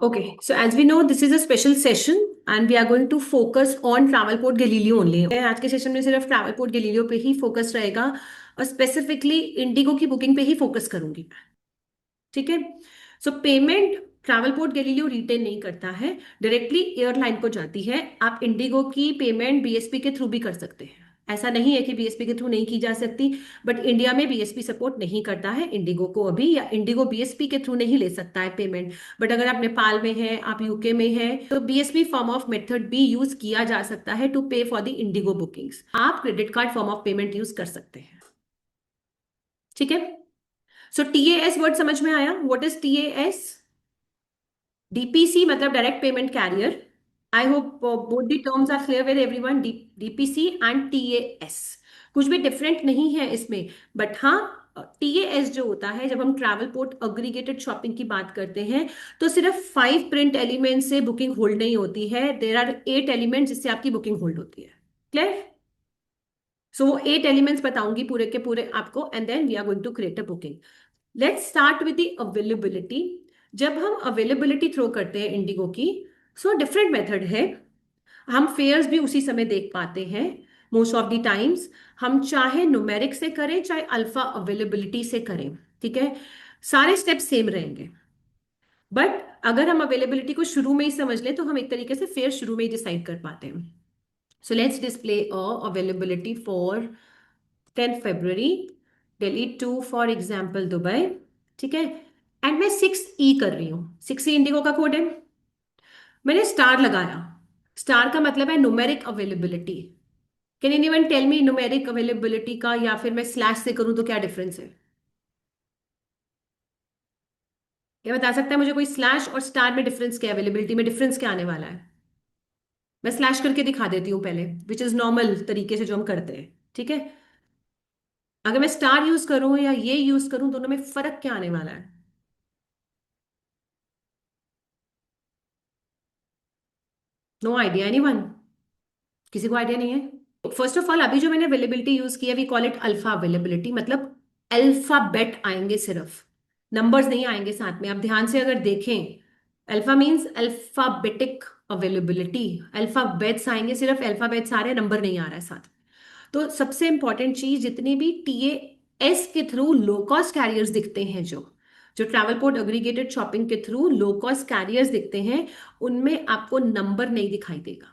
Okay, so as we know, this is a special session and we are going to focus on Travelport Galileo only. आज के session में सिर्फ Travelport Galileo पे ही focus रहेगा और specifically Indigo की booking पे ही फोकस करूंगी। ठीक है। सो पेमेंट ट्रैवलपोर्ट गैलीलियो रिटेन नहीं करता है, डायरेक्टली एयरलाइन को जाती है। आप इंडिगो की पेमेंट बीएसपी के थ्रू भी कर सकते हैं, ऐसा नहीं है कि बीएसपी के थ्रू नहीं की जा सकती। बट इंडिया में बीएसपी सपोर्ट नहीं करता है इंडिगो को अभी, या इंडिगो बीएसपी के थ्रू नहीं ले सकता है पेमेंट। बट अगर आप नेपाल में हैं, आप यूके में हैं, तो बीएसपी फॉर्म ऑफ मेथड भी यूज किया जा सकता है टू पे फॉर द इंडिगो बुकिंग्स। आप credit card form of payment use कर सकते हैं। ठीक है। सो टीएएस वर्ड समझ में आया? What is TAS? डीपीसी मतलब direct payment carrier. I hope both the terms are clear with everyone. DPC and TAS कुछ भी डिफरेंट नहीं है इसमें। बट हाँ, टीएएस जो होता है, जब हम ट्रैवल पोर्ट अग्रीगेटेड शॉपिंग की बात करते हैं, तो सिर्फ 5 प्रिंट एलिमेंट से बुकिंग होल्ड नहीं होती है। देर आर 8 एलिमेंट जिससे आपकी बुकिंग होल्ड होती है। क्लियर? सो वो 8 एलिमेंट्स बताऊंगी पूरे के पूरे आपको, and then we are going to create a booking. Let's start with the availability. जब हम अवेलेबिलिटी थ्रो करते हैं इंडिगो की, सो डिफरेंट मेथड है। हम फेयर्स भी उसी समय देख पाते हैं मोस्ट ऑफ द टाइम्स। हम चाहे न्यूमेरिक से करें चाहे अल्फा अवेलेबिलिटी से करें, ठीक है, सारे स्टेप सेम रहेंगे। बट अगर हम अवेलेबिलिटी को शुरू में ही समझ लें तो हम एक तरीके से फेयर शुरू में ही डिसाइड कर पाते हैं। So let's display a availability for 10 February, Delhi to for example Dubai. ठीक है। एंड मैं 6E कर रही हूँ। 6E इंडिगो का कोड है। मैंने स्टार लगाया। स्टार का मतलब है numeric availability. Can anyone tell me numeric availability का या फिर मैं स्लैश से करूं तो क्या डिफरेंस है? क्या बता सकता है मुझे कोई? स्लैश और स्टार में डिफरेंस क्या है? अवेलेबिलिटी में डिफरेंस क्या आने वाला है? मैं स्लैश करके दिखा देती हूँ पहले, विच इज नॉर्मल तरीके से जो हम करते हैं। ठीक है। अगर मैं स्टार यूज करूं या ये यूज करूं, दोनों में फर्क क्या आने वाला है? No idea anyone? किसी को आइडिया नहीं है? फर्स्ट ऑफ ऑल, अभी जो मैंने अवेलेबिलिटी यूज किया, we call it alpha availability. मतलब अल्फाबेट आएंगे, सिर्फ नंबर्स नहीं आएंगे साथ में। आप ध्यान से अगर देखें, alpha means alphabetic availability. Alphabets आएंगे, सिर्फ अल्फाबेट्स आ रहे हैं, नंबर नहीं आ रहा है साथ। तो सबसे इंपॉर्टेंट चीज, जितनी भी टीए एस के थ्रू लो कॉस्ट कैरियर्स दिखते हैं, जो जो ट्रैवल पोर्ट एग्रीगेटेड शॉपिंग के थ्रू लो कॉस्ट कैरियर्स दिखते हैं, उनमें आपको नंबर नहीं दिखाई देगा।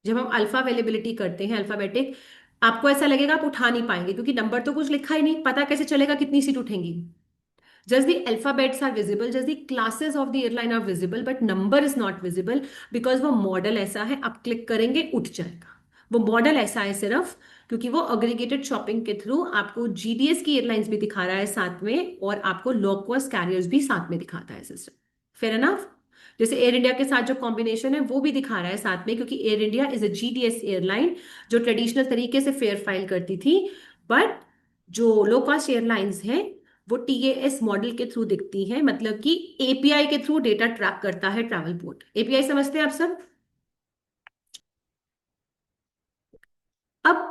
जब हम अल्फा अवेलेबिलिटी करते हैं अल्फाबेटिक, आपको ऐसा लगेगा आप उठा नहीं पाएंगे, क्योंकि नंबर तो कुछ लिखा ही नहीं, पता कैसे चलेगा कितनी सीट उठेंगी? Just the alphabets are visible, just the classes of the airline are visible, but number is not visible. Because वो मॉडल ऐसा है, आप क्लिक करेंगे उठ जाएगा। वो मॉडल ऐसा है सिर्फ क्योंकि वो अग्रीगेटेड शॉपिंग के थ्रू आपको जीडीएस की एयरलाइंस भी दिखा रहा है साथ में, और आपको लो कॉस्ट कैरियर्स भी साथ में दिखाता है सिस्टम। Fair enough? जैसे एयर इंडिया के साथ जो कॉम्बिनेशन है वो भी दिखा रहा है साथ में, क्योंकि air India is a GDS airline जो ट्रेडिशनल तरीके से फेयर फाइल करती थी। बट जो लो कॉस्ट एयरलाइंस हैं, वो टीएएस मॉडल के थ्रू दिखती हैं, मतलब कि एपीआई के थ्रू डेटा ट्रैक करता है ट्रैवल पोर्ट। एपीआई समझते हैं आप सब? अब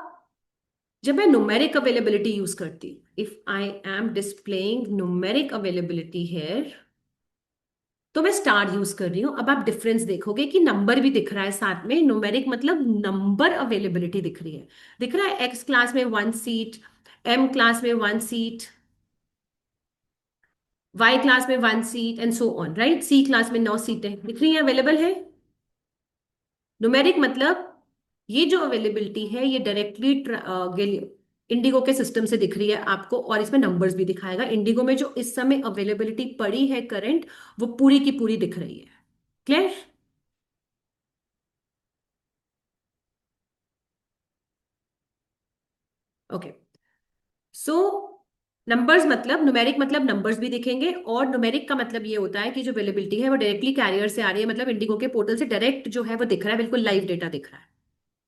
जब मैं न्यूमेरिक अवेलेबिलिटी यूज करती हूँ, if I am displaying numeric availability here, तो मैं स्टार यूज कर रही हूं। अब आप डिफरेंस देखोगे कि नंबर भी दिख रहा है साथ में। न्यूमेरिक मतलब नंबर अवेलेबिलिटी दिख रही है। दिख रहा है एक्स क्लास में 1 सीट, एम क्लास में 1 सीट, वाई क्लास में 1 seat, and so on, right? C class में 9 सीटें दिख रही हैं, अवेलेबल है। न्यूमेरिक मतलब ये जो अवेलेबिलिटी है, ये डायरेक्टली इंडिगो के सिस्टम से दिख रही है आपको, और इसमें नंबर्स भी दिखाएगा। इंडिगो में जो इस समय अवेलेबिलिटी पड़ी है करंट, वो पूरी की पूरी दिख रही है। क्लियर? ओके। सो नंबर्स मतलब, न्यूमेरिक मतलब नंबर्स भी दिखेंगे, और न्यूमेरिक का मतलब ये होता है कि जो अवेलेबिलिटी है वो डायरेक्टली कैरियर से आ रही है, मतलब इंडिगो के पोर्टल से डायरेक्ट जो है वो दिख रहा है, बिल्कुल लाइव डेटा दिख रहा है।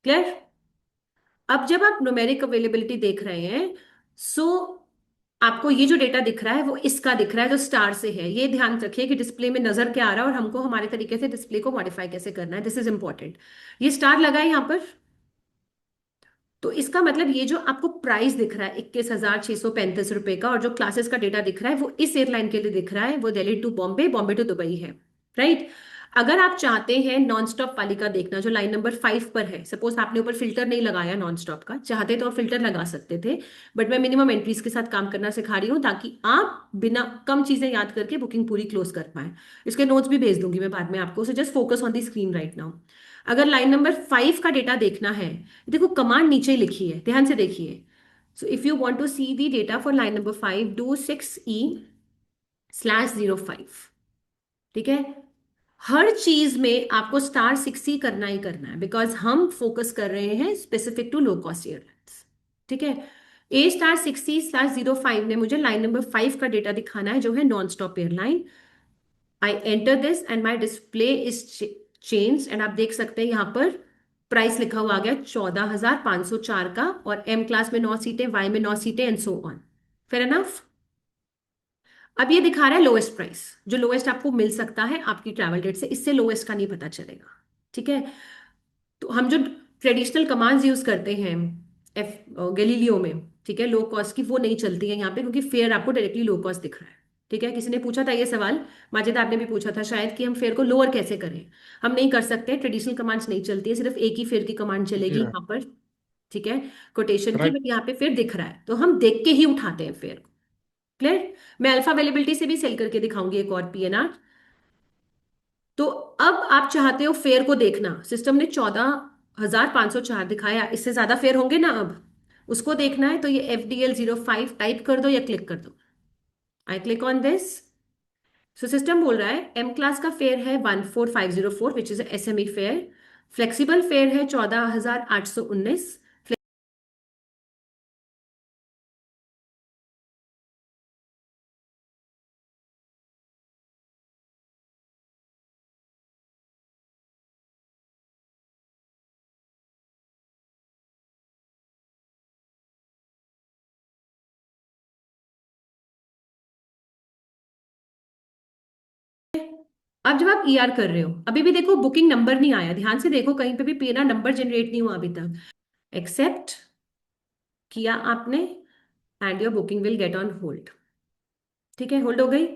क्लियर? अब जब आप न्यूमेरिक अवेलेबिलिटी देख रहे हैं, सो आपको ये जो डेटा दिख रहा है वो इसका दिख रहा है जो स्टार से है। ये ध्यान रखिए कि डिस्प्ले में नजर क्या आ रहा है और हमको हमारे तरीके से डिस्प्ले को मॉडिफाई कैसे करना है। This is important. ये स्टार लगा है यहाँ पर, तो इसका मतलब ये जो आपको प्राइस दिख रहा है 21,635 रुपए का, और जो क्लासेस का डेटा दिख रहा है वो इस एयरलाइन के लिए दिख रहा है, वो Delhi to Bombay, Bombay to Dubai है। राइट। अगर आप चाहते हैं नॉन स्टॉप वाली का देखना जो लाइन नंबर 5 पर है, सपोज आपने ऊपर फिल्टर नहीं लगाया नॉन स्टॉप का, चाहते तो आप फिल्टर लगा सकते थे, बट मैं मिनिमम एंट्रीज के साथ काम करना सिखा रही हूँ ताकि आप बिना कम चीजें याद करके बुकिंग पूरी क्लोज कर पाए। इसके नोट्स भी भेज दूंगी मैं बाद में आपको, so just focus on the screen right now. अगर लाइन नंबर 5 का डेटा देखना है, देखो कमांड नीचे ही लिखी है, ध्यान से देखिए। So if you want to see the data for line number 5, do 6E/05। ठीक है। हर चीज में आपको स्टार 6 ही करना ही करना है, बिकॉज हम फोकस कर रहे हैं specific to low cost airlines. ठीक है। A/60/05 ने मुझे लाइन नंबर 5 का डेटा दिखाना है जो है non stop airline. I enter this and my display is change, and आप देख सकते हैं यहाँ पर प्राइस लिखा हुआ आ गया 14,504 का, और एम क्लास में 9 सीटें, वाई में 9 सीटें, and so on. Fair enough. अब ये दिखा रहा है लोएस्ट प्राइस, जो लोएस्ट आपको मिल सकता है आपकी ट्रैवल डेट से, इससे लोएस्ट का नहीं पता चलेगा। ठीक है। तो हम जो ट्रेडिशनल कमांड्स यूज करते हैं एफ गैलीलियो में, ठीक है, लो कॉस्ट की, वो नहीं चलती है यहाँ पे, क्योंकि फेयर आपको डायरेक्टली लो कॉस्ट दिख रहा है। ठीक है। किसी ने पूछा था ये सवाल, माजिद आपने भी पूछा था शायद, कि हम फेयर को लोअर कैसे करें। हम नहीं कर सकते, ट्रेडिशनल कमांड्स नहीं चलती है, सिर्फ एक ही फेयर की कमांड जी चलेगी हाँ। यहाँ पर। ठीक है। कोटेशन की, राइट। बट यहाँ पे फेयर दिख रहा है तो हम देख के ही उठाते हैं फेयर। क्लियर। मैं अल्फा अवेलेबिलिटी से भी सेल करके दिखाऊंगी एक और पीएनआर। तो अब आप चाहते हो फेयर को देखना, सिस्टम ने 14,504 दिखाया, इससे ज्यादा फेयर होंगे ना अब, उसको देखना है, तो ये FDL05 टाइप कर दो या क्लिक कर दो। I click on this. So system बोल रहा है एम क्लास का फेयर है 14504, which is SME fair. Flexible fair है 14,819। अब जब आप ER कर रहे हो, अभी भी देखो बुकिंग नंबर नहीं आया, ध्यान से देखो कहीं पे भी पीएनआर नंबर जनरेट नहीं हुआ अभी तक। एक्सेप्ट किया आपने, and your booking will get on hold. ठीक है, होल्ड हो गई।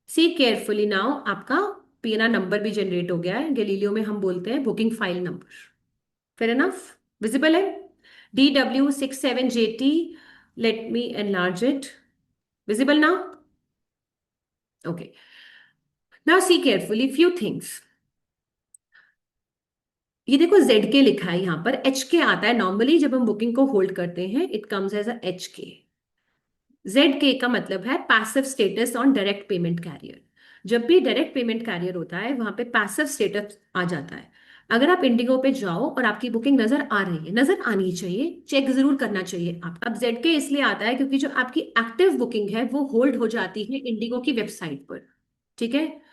सी केयरफुली नाउ, आपका पीएनआर नंबर भी जनरेट हो गया है, गैलीलियो में हम बोलते हैं booking file number. Fair enough. Visible है। DW67JT। Let me enlarge it. Visible now. Okay. Now see carefully few things. ये देखो ZK लिखा है, यहाँ पर HK आता है नॉर्मली जब हम बुकिंग को होल्ड करते हैं, it comes as a HK। ZK का मतलब है passive status on direct payment carrier. जब भी डायरेक्ट पेमेंट कैरियर होता है वहां पे पैसिव स्टेटस आ जाता है। अगर आप इंडिगो पे जाओ और आपकी बुकिंग नजर आ रही है, नजर आनी चाहिए, चेक जरूर करना चाहिए आप। अब ZK इसलिए आता है क्योंकि जो आपकी एक्टिव बुकिंग है वो होल्ड हो जाती है इंडिगो की वेबसाइट पर। ठीक है।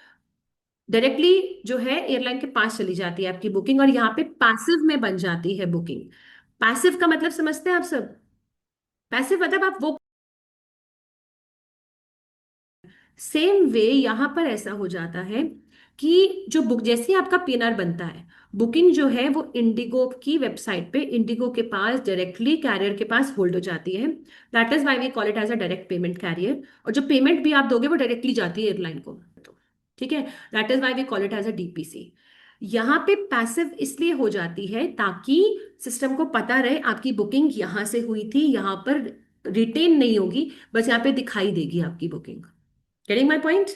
डायरेक्टली जो है एयरलाइन के पास चली जाती है आपकी बुकिंग, और यहाँ पे पैसिव में बन जाती है बुकिंग। पैसिव का मतलब समझते हैं आप सब। पैसिव मतलब आप वो, सेम वे यहां पर ऐसा हो जाता है कि जो बुक, जैसे ही आपका पीएनआर बनता है, बुकिंग जो है वो इंडिगो की वेबसाइट पे इंडिगो के पास डायरेक्टली कैरियर के पास होल्ड हो जाती है। That is why we call it as a direct payment carrier, और जो पेमेंट भी आप दोगे वो डायरेक्टली जाती है एयरलाइन को। तो ठीक है, that is why we call it as a DPC। यहाँ पे पैसिव इसलिए हो जाती है ताकि सिस्टम को पता रहे आपकी बुकिंग यहां से हुई थी, यहां पर रिटेन नहीं होगी, बस यहाँ पे दिखाई देगी आपकी booking. Getting my point.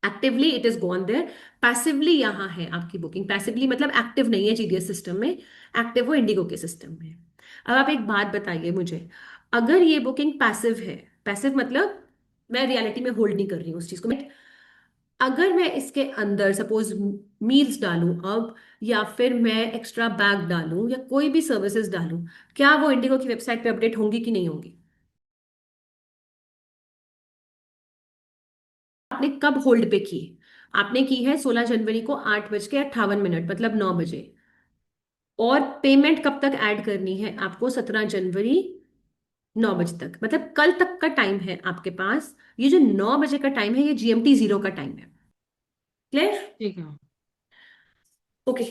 Actively it is gone there, passively यहाँ है आपकी बुकिंग। पैसिवली मतलब एक्टिव नहीं है GDS सिस्टम में, एक्टिव वो इंडिगो के सिस्टम में। अब आप एक बात बताइए मुझे, अगर ये बुकिंग पैसिव है, पैसिव मतलब मैं रियलिटी में होल्ड नहीं कर रही हूँ उस चीज को, अगर मैं इसके अंदर सपोज मील्स डालूं अब, या फिर मैं एक्स्ट्रा बैग डालूं या कोई भी सर्विसेज डालूं, क्या वो इंडिगो की वेबसाइट पे अपडेट होंगी कि नहीं होंगी। आपने कब होल्ड पे की, आपने की है 16 जनवरी को 8:58, मतलब 9 बजे। और पेमेंट कब तक ऐड करनी है आपको, 17 जनवरी 9 बजे तक, मतलब कल तक का टाइम है आपके पास। ये जो 9 बजे का टाइम है ये GMT 0 का टाइम है। क्लियर। ठीक है। Okay.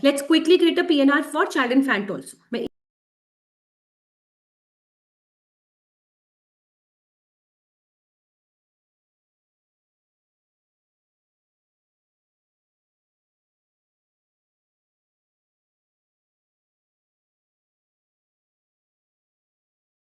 Let's quickly create a PNR for child and faint also. मैं